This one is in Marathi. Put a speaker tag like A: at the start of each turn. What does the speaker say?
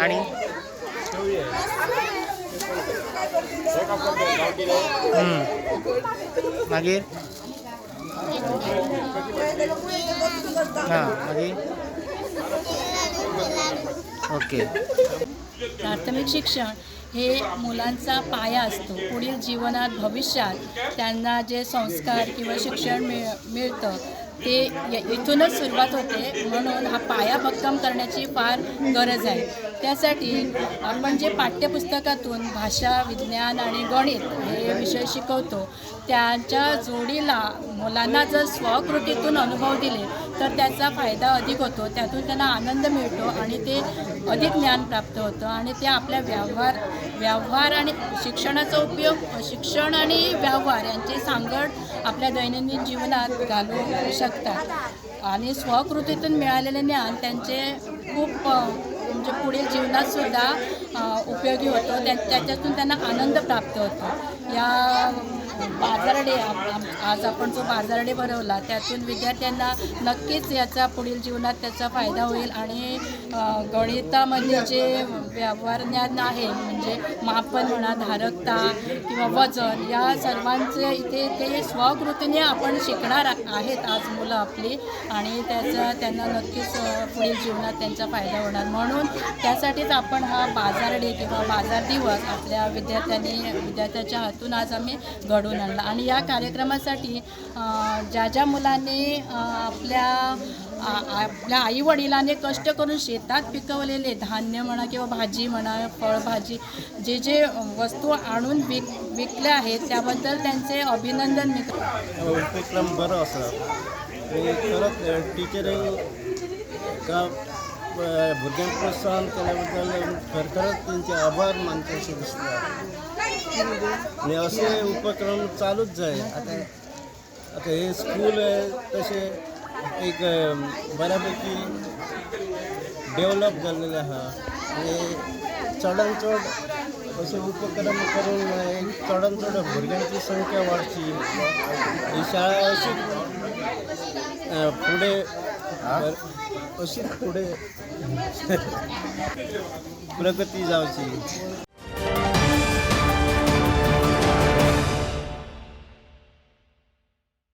A: आणि मागीर हां मागीर ओके.
B: प्राथमिक शिक्षण हे मुलांचा पाया असतो. पुढील जीवनात भविष्यात त्यांना जे संस्कार किंवा शिक्षण मिळतं ते इथूनच सुरुवात होते. म्हणून हा पाया भक्कम करण्याची फार गरज आहे. त्यासाठी आपण जे पाठ्यपुस्तकातून भाषा, विज्ञान आणि गणित हे विषय शिकवतो त्यांच्या जोडीला मुलांना जर स्वकृतीतून अनुभव दिले तर त्याचा फायदा अधिक होतो. त्यातून त्यांना आनंद मिळतो आणि ते अधिक ज्ञान प्राप्त होतं आणि ते आपल्या व्यवहार आणि शिक्षणाचा उपयोग शिक्षण आणि व्यवहार यांची सांगड आपल्या दैनंदिन जीवनात घालू शकतात. आणि स्वकृतीतून मिळालेले ज्ञान त्यांचे खूप म्हणजे पुढील जीवनातसुद्धा उपयोगी होतं. त्याच्यातून त्यांना आनंद प्राप्त होतो. या बाजार डे आज आपण जो बाजार डे भरवला त्यातून विद्यार्थ्यांना नक्कीच याचा पुढील जीवनात त्याचा फायदा होईल. आणि गणितामध्ये जे व्यवहार ज्ञान आहे म्हणजे मापन म्हणा, धारकता किंवा वजन या सर्वांचे इथे ते स्वकृतीने आपण शिकणार आहेत आज मुलं आपली आणि त्याचा त्यांना नक्कीच पुढील जीवनात त्यांचा फायदा होणार. म्हणून त्यासाठीच आपण हा बाजार डे किंवा बाजार दिवस आपल्या विद्यार्थ्याच्या हातून आज आम्ही घडवून आणला. आणि या कार्यक्रमासाठी ज्या मुलांनी आपल्या आईवडिलांनी कष्ट करून शेतात पिकवलेले धान्य म्हणा किंवा भाजी म्हणा, फळभाजी जे वस्तू आणून विकल्या आहेत त्याबद्दल त्यांचे अभिनंदन मी करतो.
C: उपक्रम बरो आसा आणि खरंच टिचर का भुरग्यांक प्रोत्साहन केल्या बद्दल खरखरच त्यांचे आभार मानचे अशें दिसता. आणि असे उपक्रम चालूच जाय. आता हे स्कूल तसे एक बऱ्यापैकी डेव्हलप जाल्लेले आहा आणि चडान चड असे उपक्रम करून चडान चड भुरग्यांची संख्या वाडची. ही शाळा अशीच फुडें प्रगती जावची.